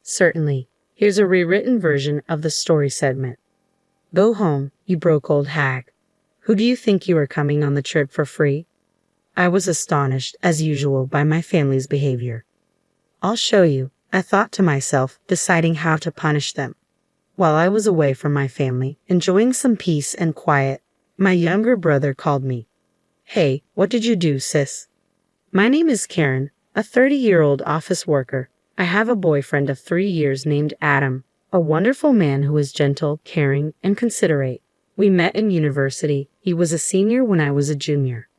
Certainly. Here's a rewritten version of the story segment. Go home, you broke old hag. Who do you think you are coming on the trip for free? I was astonished, as usual, by my family's behavior. I'll show you, I thought to myself, deciding how to punish them. While I was away from my family, enjoying some peace and quiet, my younger brother called me. Hey, what did you do, sis? My name is Karen, a 30-year-old office worker. I have a boyfriend of 3 years named Adam, a wonderful man who is gentle, caring, and considerate. We met in university. He was a senior when I was a junior.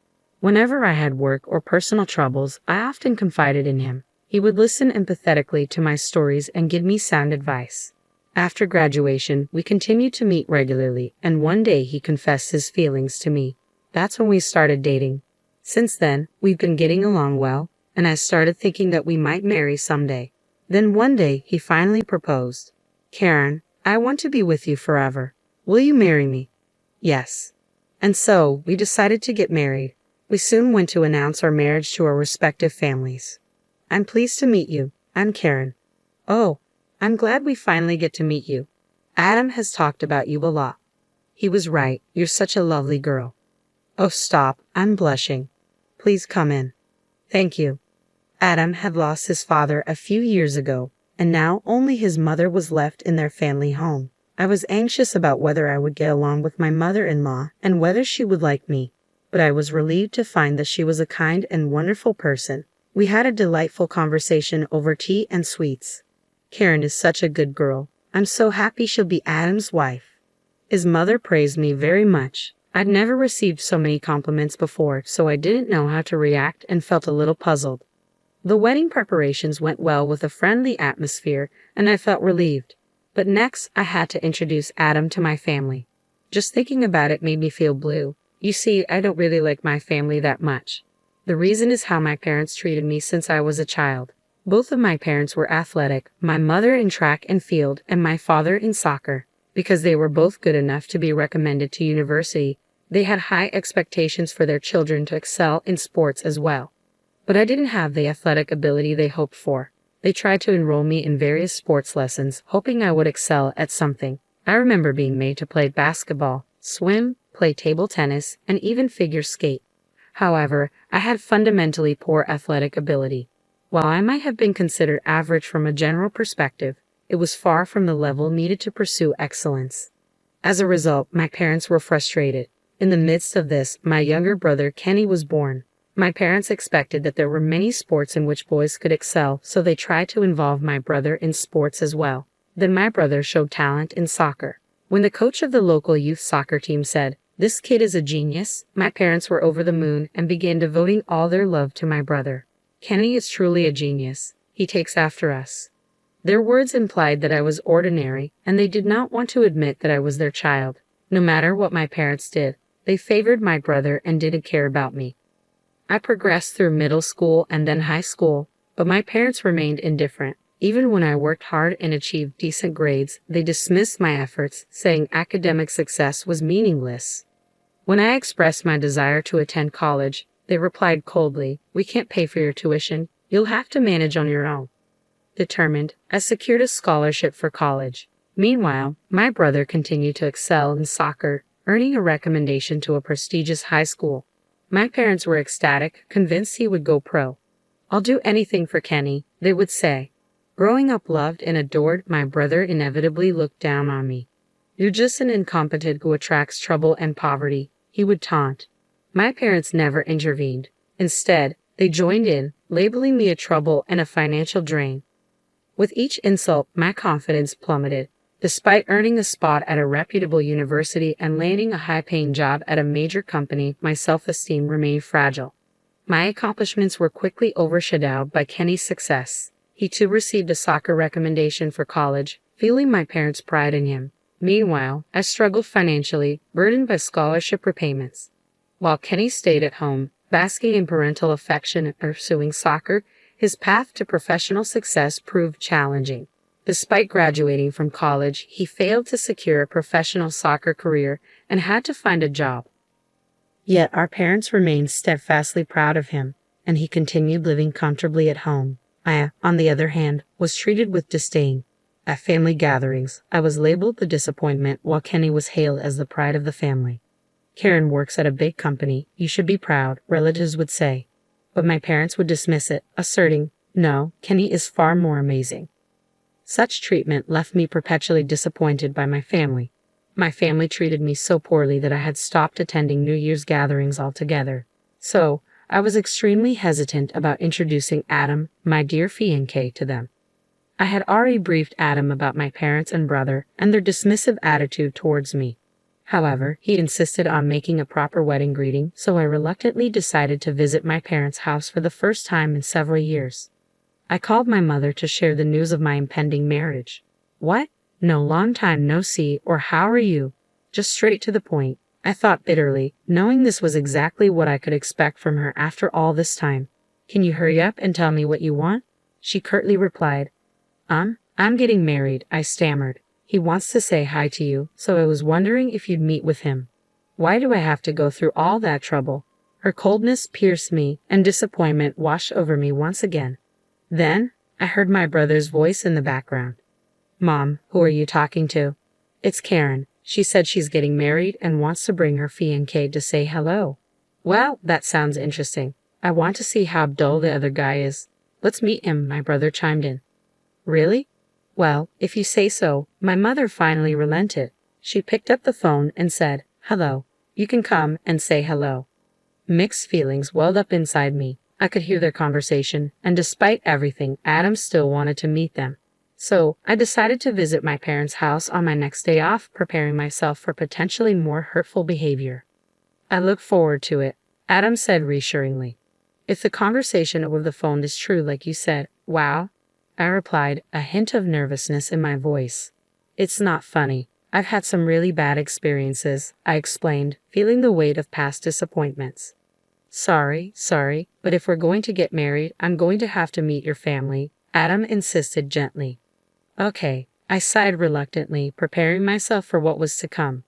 Whenever I had work or personal troubles, I often confided in him. He would listen empathetically to my stories and give me sound advice. After graduation, we continued to meet regularly, and one day he confessed his feelings to me. That's when we started dating. Since then, we've been getting along well, and I started thinking that we might marry someday. Then one day, he finally proposed. Karen, I want to be with you forever. Will you marry me? Yes. And so, we decided to get married. We soon went to announce our marriage to our respective families. I'm pleased to meet you. I'm Karen. Oh, I'm glad we finally get to meet you. Adam has talked about you a lot. He was right. You're such a lovely girl. Oh, stop. I'm blushing. Please come in. Thank you. Adam had lost his father a few years ago, and now only his mother was left in their family home. I was anxious about whether I would get along with my mother-in-law and whether she would like me, but I was relieved to find that she was a kind and wonderful person. We had a delightful conversation over tea and sweets. Karen is such a good girl. I'm so happy she'll be Adam's wife. His mother praised me very much. I'd never received so many compliments before, so I didn't know how to react and felt a little puzzled. The wedding preparations went well with a friendly atmosphere, and I felt relieved. But next, I had to introduce Adam to my family. Just thinking about it made me feel blue. You see, I don't really like my family that much. The reason is how my parents treated me since I was a child. Both of my parents were athletic, my mother in track and field, and my father in soccer. Because they were both good enough to be recommended to university, they had high expectations for their children to excel in sports as well. But I didn't have the athletic ability they hoped for. They tried to enroll me in various sports lessons, hoping I would excel at something. I remember being made to play basketball, swim, play table tennis, and even figure skate. However, I had fundamentally poor athletic ability. While I might have been considered average from a general perspective, it was far from the level needed to pursue excellence. As a result, my parents were frustrated. In the midst of this, my younger brother Kenny was born. My parents expected that there were many sports in which boys could excel, so they tried to involve my brother in sports as well. Then my brother showed talent in soccer. When the coach of the local youth soccer team said, "This kid is a genius," my parents were over the moon and began devoting all their love to my brother. Kenny is truly a genius. He takes after us. Their words implied that I was ordinary, and they did not want to admit that I was their child. No matter what my parents did, they favored my brother and didn't care about me. I progressed through middle school and then high school, but my parents remained indifferent. Even when I worked hard and achieved decent grades, they dismissed my efforts, saying academic success was meaningless. When I expressed my desire to attend college, they replied coldly, "We can't pay for your tuition. You'll have to manage on your own." Determined, I secured a scholarship for college. Meanwhile, my brother continued to excel in soccer, earning a recommendation to a prestigious high school. My parents were ecstatic, convinced he would go pro. "I'll do anything for Kenny," they would say. Growing up loved and adored, my brother inevitably looked down on me. "You're just an incompetent who attracts trouble and poverty," he would taunt. My parents never intervened. Instead, they joined in, labeling me a trouble and a financial drain. With each insult, my confidence plummeted. Despite earning a spot at a reputable university and landing a high-paying job at a major company, my self-esteem remained fragile. My accomplishments were quickly overshadowed by Kenny's success. He too received a soccer recommendation for college, feeling my parents' pride in him. Meanwhile, I struggled financially, burdened by scholarship repayments. While Kenny stayed at home, basking in parental affection and pursuing soccer, his path to professional success proved challenging. Despite graduating from college, he failed to secure a professional soccer career and had to find a job. Yet our parents remained steadfastly proud of him, and he continued living comfortably at home. I, on the other hand, was treated with disdain. At family gatherings, I was labeled the disappointment while Kenny was hailed as the pride of the family. Karen works at a big company, you should be proud, relatives would say. But my parents would dismiss it, asserting, no, Kenny is far more amazing. Such treatment left me perpetually disappointed by my family. My family treated me so poorly that I had stopped attending New Year's gatherings altogether. So, I was extremely hesitant about introducing Adam, my dear fiancé, to them. I had already briefed Adam about my parents and brother and their dismissive attitude towards me. However, he insisted on making a proper wedding greeting, so I reluctantly decided to visit my parents' house for the first time in several years. I called my mother to share the news of my impending marriage. What? No, long time no see, or how are you? Just straight to the point, I thought bitterly, knowing this was exactly what I could expect from her after all this time. Can you hurry up and tell me what you want? She curtly replied. I'm getting married, I stammered. He wants to say hi to you, so I was wondering if you'd meet with him. Why do I have to go through all that trouble? Her coldness pierced me, and disappointment washed over me once again. Then, I heard my brother's voice in the background. Mom, who are you talking to? It's Karen. She said she's getting married and wants to bring her fiancé to say hello. Well, that sounds interesting. I want to see how dull the other guy is. Let's meet him, my brother chimed in. Really? Well, if you say so. My mother finally relented. She picked up the phone and said, hello. You can come and say hello. Mixed feelings welled up inside me. I could hear their conversation, and despite everything, Adam still wanted to meet them. So, I decided to visit my parents' house on my next day off, preparing myself for potentially more hurtful behavior. I look forward to it, Adam said reassuringly. If the conversation over the phone is true like you said, wow, I replied, a hint of nervousness in my voice. It's not funny. I've had some really bad experiences, I explained, feeling the weight of past disappointments. Sorry, but if we're going to get married, I'm going to have to meet your family, Adam insisted gently. Okay, I sighed reluctantly, preparing myself for what was to come.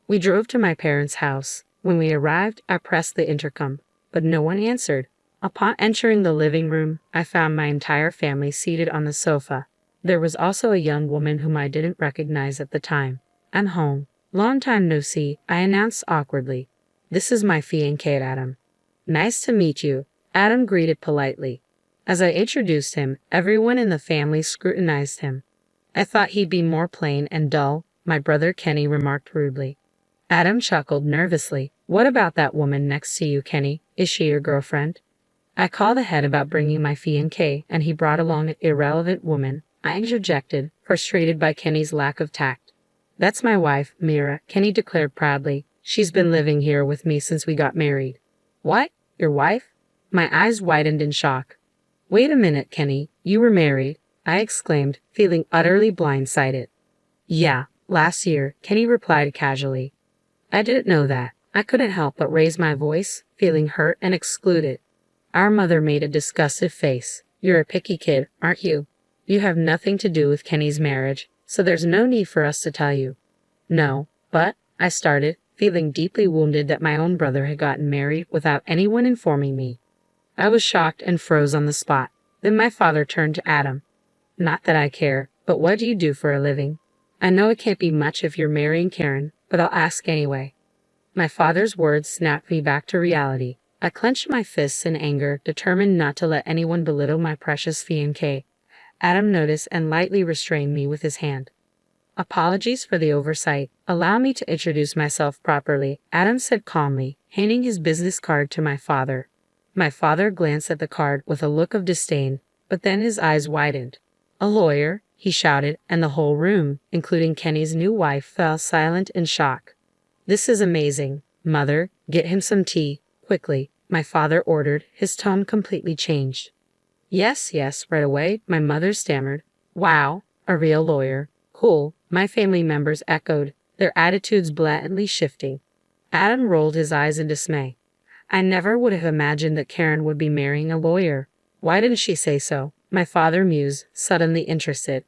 We drove to my parents' house. When we arrived, I pressed the intercom, but no one answered. Upon entering the living room, I found my entire family seated on the sofa. There was also a young woman whom I didn't recognize at the time. I'm home. Long time no see, I announced awkwardly. This is my fiancé, Adam. Nice to meet you, Adam greeted politely. As I introduced him, everyone in the family scrutinized him. I thought he'd be more plain and dull, my brother Kenny remarked rudely. Adam chuckled nervously. What about that woman next to you, Kenny? Is she your girlfriend? I called ahead about bringing my fiancé, and he brought along an irrelevant woman. I interjected, frustrated by Kenny's lack of tact. That's my wife, Mira, Kenny declared proudly. She's been living here with me since we got married. What? Your wife? My eyes widened in shock. Wait a minute, Kenny. You were married, I exclaimed, feeling utterly blindsided. Yeah, last year, Kenny replied casually. I didn't know that. I couldn't help but raise my voice, feeling hurt and excluded. Our mother made a disgusted face. You're a picky kid, aren't you? You have nothing to do with Kenny's marriage, so there's no need for us to tell you. No, but, I started, feeling deeply wounded that my own brother had gotten married without anyone informing me. I was shocked and froze on the spot. Then my father turned to Adam. Not that I care, but what do you do for a living? I know it can't be much if you're marrying Karen, but I'll ask anyway. My father's words snapped me back to reality. I clenched my fists in anger, determined not to let anyone belittle my precious fiancé. Adam noticed and lightly restrained me with his hand. Apologies for the oversight. Allow me to introduce myself properly, Adam said calmly, handing his business card to my father. My father glanced at the card with a look of disdain, but then his eyes widened. A lawyer, he shouted, and the whole room, including Kenny's new wife, fell silent in shock. This is amazing. Mother, get him some tea, quickly, my father ordered, his tone completely changed. Yes, right away, my mother stammered. Wow, a real lawyer. Cool, my family members echoed, their attitudes blatantly shifting. Adam rolled his eyes in dismay. I never would have imagined that Karen would be marrying a lawyer. Why didn't she say so? My father mused, suddenly interested.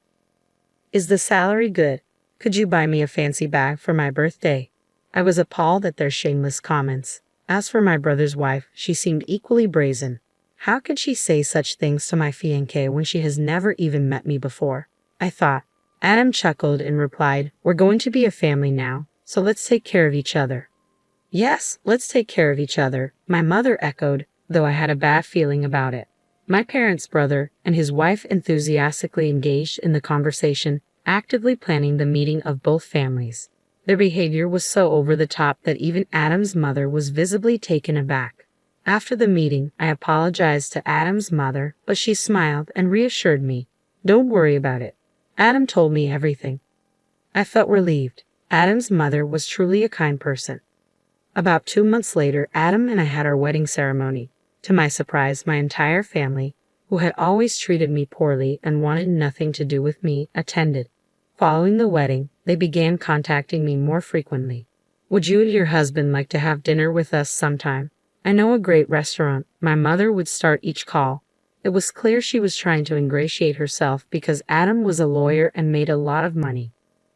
Is the salary good? Could you buy me a fancy bag for my birthday? I was appalled at their shameless comments. As for my brother's wife, she seemed equally brazen. How could she say such things to my fiancé when she has never even met me before? I thought. Adam chuckled and replied, "We're going to be a family now, so let's take care of each other." "Yes, let's take care of each other," my mother echoed, though I had a bad feeling about it. My parents' brother and his wife enthusiastically engaged in the conversation, actively planning the meeting of both families. Their behavior was so over the top that even Adam's mother was visibly taken aback. After the meeting, I apologized to Adam's mother, but she smiled and reassured me. "Don't worry about it. Adam told me everything." I felt relieved. Adam's mother was truly a kind person. About 2 months later, Adam and I had our wedding ceremony. To my surprise, my entire family, who had always treated me poorly and wanted nothing to do with me, attended. Following the wedding, they began contacting me more frequently. "Would you and your husband like to have dinner with us sometime? I know a great restaurant." My mother would start each call. It was clear she was trying to ingratiate herself because Adam was a lawyer and made a lot of money.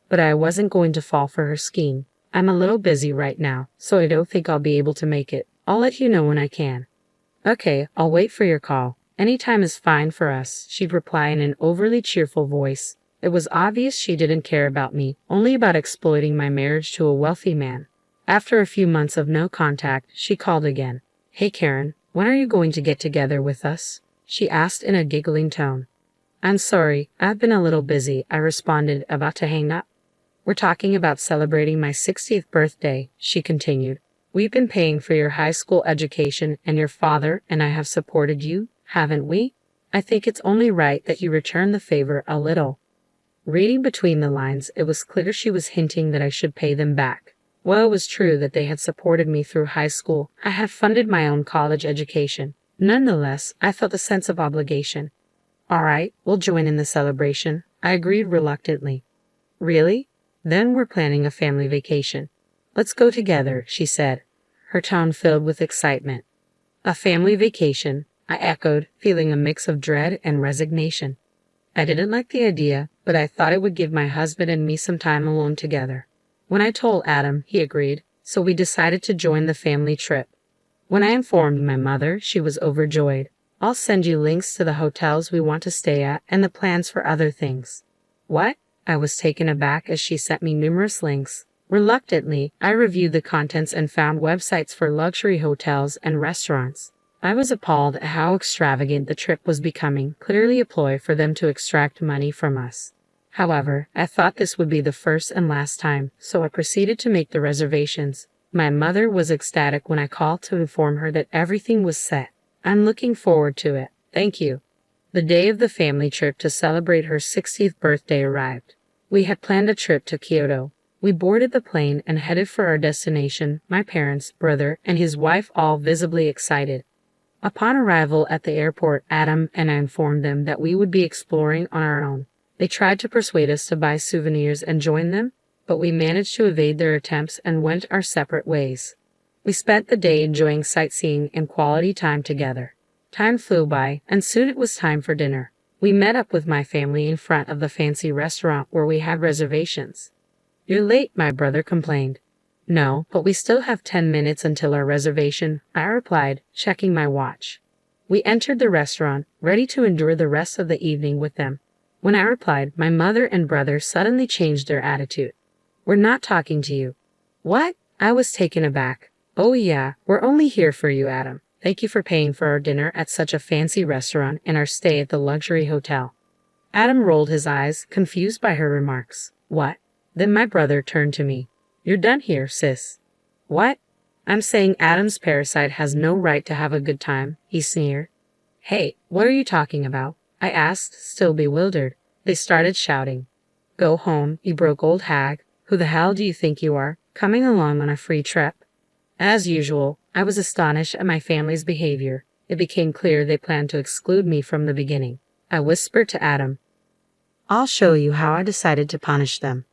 But I wasn't going to fall for her scheme. "I'm a little busy right now, so I don't think I'll be able to make it. I'll let you know when I can." "Okay, I'll wait for your call. Any time is fine for us," she'd reply in an overly cheerful voice. It was obvious she didn't care about me, only about exploiting my marriage to a wealthy man. After a few months of no contact, she called again. "Hey Karen, when are you going to get together with us?" she asked in a giggling tone. "I'm sorry, I've been a little busy," I responded, about to hang up. "We're talking about celebrating my 60th birthday," she continued. "We've been paying for your high school education, and your father and I have supported you, haven't we? I think it's only right that you return the favor a little." Reading between the lines, it was clear she was hinting that I should pay them back. While it was true that they had supported me through high school, I had funded my own college education. Nonetheless, I felt a sense of obligation. "All right, we'll join in the celebration," I agreed reluctantly. "Really? Then we're planning a family vacation. Let's go together," she said, her tone filled with excitement. "A family vacation," I echoed, feeling a mix of dread and resignation. I didn't like the idea, but I thought it would give my husband and me some time alone together. When I told Adam, he agreed, so we decided to join the family trip. When I informed my mother, she was overjoyed. "I'll send you links to the hotels we want to stay at and the plans for other things." "What?" I was taken aback as she sent me numerous links. Reluctantly, I reviewed the contents and found websites for luxury hotels and restaurants. I was appalled at how extravagant the trip was becoming, clearly a ploy for them to extract money from us. However, I thought this would be the first and last time, so I proceeded to make the reservations. My mother was ecstatic when I called to inform her that everything was set. "I'm looking forward to it. Thank you." The day of the family trip to celebrate her 60th birthday arrived. We had planned a trip to Kyoto. We boarded the plane and headed for our destination, my parents, brother, and his wife all visibly excited. Upon arrival at the airport, Adam and I informed them that we would be exploring on our own. They tried to persuade us to buy souvenirs and join them, but we managed to evade their attempts and went our separate ways. We spent the day enjoying sightseeing and quality time together. Time flew by, and soon it was time for dinner. We met up with my family in front of the fancy restaurant where we had reservations. "You're late," my brother complained. "No, but we still have 10 minutes until our reservation," I replied, checking my watch. We entered the restaurant, ready to endure the rest of the evening with them. When I replied, my mother and brother suddenly changed their attitude. "We're not talking to you." "What?" I was taken aback. "Oh yeah, we're only here for you, Adam. Thank you for paying for our dinner at such a fancy restaurant and our stay at the luxury hotel." Adam rolled his eyes, confused by her remarks. "What?" Then my brother turned to me. "You're done here, sis." "What?" "I'm saying Adam's parasite has no right to have a good time," he sneered. "Hey, what are you talking about?" I asked, still bewildered. They started shouting. "Go home, you broke old hag. Who the hell do you think you are, coming along on a free trip?" As usual, I was astonished at my family's behavior. It became clear they planned to exclude me from the beginning. I whispered to Adam, "I'll show you how I decided to punish them."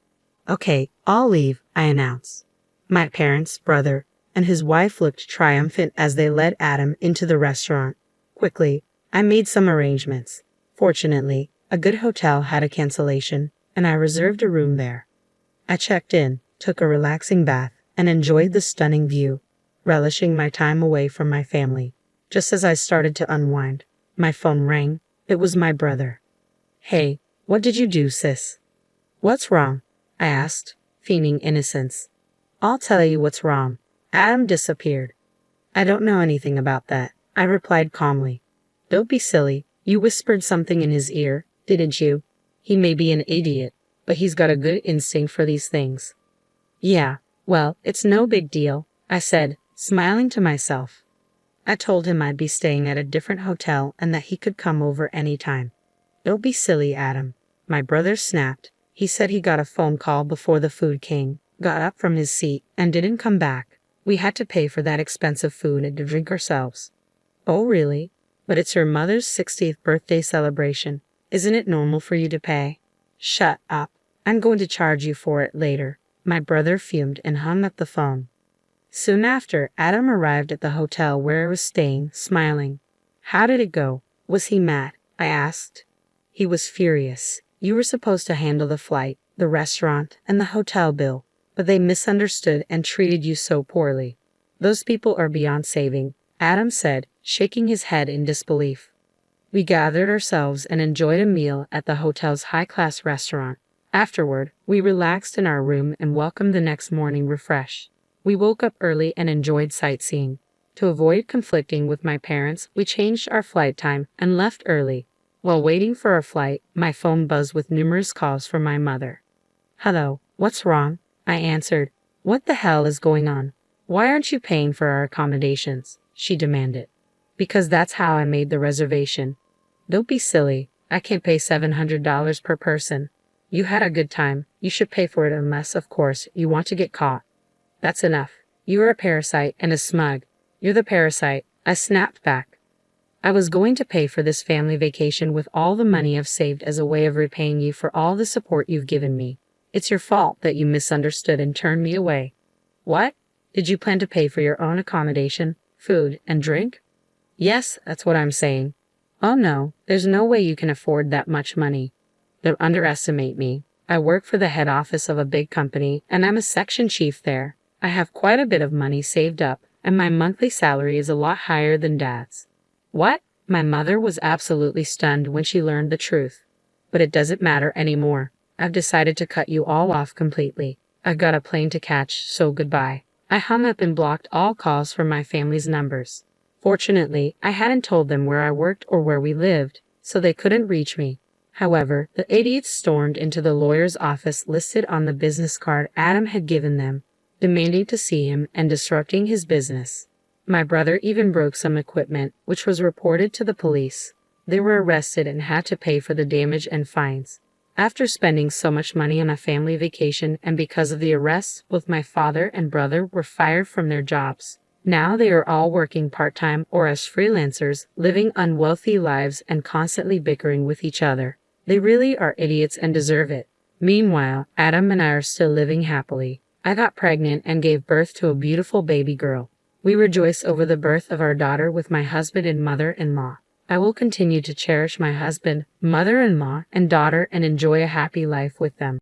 "Okay, I'll leave," I announced. My parents, brother, and his wife looked triumphant as they led Adam into the restaurant. Quickly, I made some arrangements. Fortunately, a good hotel had a cancellation, and I reserved a room there. I checked in, took a relaxing bath, and enjoyed the stunning view, relishing my time away from my family. Just as I started to unwind, my phone rang. It was my brother. Hey, what did you do, sis? What's wrong? I asked, feigning innocence. I'll tell you what's wrong. Adam disappeared. I don't know anything about that, I replied calmly. Don't be silly. You whispered something in his ear, didn't you? He may be an idiot, but he's got a good instinct for these things. Yeah, well, it's no big deal, I said, smiling to myself. I told him I'd be staying at a different hotel and that he could come over anytime. Don't be silly, Adam. My brother snapped. He said he got a phone call before the food came, got up from his seat, and didn't come back. We had to pay for that expensive food and to drink ourselves. Oh, really? But it's your mother's 60th birthday celebration. Isn't it normal for you to pay? Shut up. I'm going to charge you for it later. My brother fumed and hung up the phone. Soon after, Adam arrived at the hotel where I was staying, smiling. How did it go? Was he mad? I asked. He was furious. You were supposed to handle the flight, the restaurant, and the hotel bill, but they misunderstood and treated you so poorly. Those people are beyond saving, Adam said, shaking his head in disbelief. We gathered ourselves and enjoyed a meal at the hotel's high-class restaurant. Afterward, we relaxed in our room and welcomed the next morning refreshed. We woke up early and enjoyed sightseeing. To avoid conflicting with my parents, we changed our flight time and left early. While waiting for our flight, my phone buzzed with numerous calls from my mother. Hello, what's wrong? I answered. What the hell is going on? Why aren't you paying for our accommodations? She demanded. Because that's how I made the reservation. Don't be silly. I can't pay $700 per person. You had a good time. You should pay for it unless, of course, you want to get caught. That's enough. You are a parasite and a smug. You're the parasite, I snapped back. I was going to pay for this family vacation with all the money I've saved as a way of repaying you for all the support you've given me. It's your fault that you misunderstood and turned me away. What? Did you plan to pay for your own accommodation, food, and drink? Yes, that's what I'm saying. Oh no, there's no way you can afford that much money. Don't underestimate me. I work for the head office of a big company, and I'm a section chief there. I have quite a bit of money saved up, and my monthly salary is a lot higher than Dad's. What? My mother was absolutely stunned when she learned the truth. But it doesn't matter anymore. I've decided to cut you all off completely. I've got a plane to catch, so goodbye. I hung up and blocked all calls from my family's numbers. Fortunately, I hadn't told them where I worked or where we lived, so they couldn't reach me. However, the idiots stormed into the lawyer's office listed on the business card Adam had given them, demanding to see him and disrupting his business. My brother even broke some equipment, which was reported to the police. They were arrested and had to pay for the damage and fines. After spending so much money on a family vacation and because of the arrests, both my father and brother were fired from their jobs. Now they are all working part-time or as freelancers, living unwealthy lives and constantly bickering with each other. They really are idiots and deserve it. Meanwhile, Adam and I are still living happily. I got pregnant and gave birth to a beautiful baby girl. We rejoice over the birth of our daughter with my husband and mother-in-law. I will continue to cherish my husband, mother-in-law, and daughter and enjoy a happy life with them.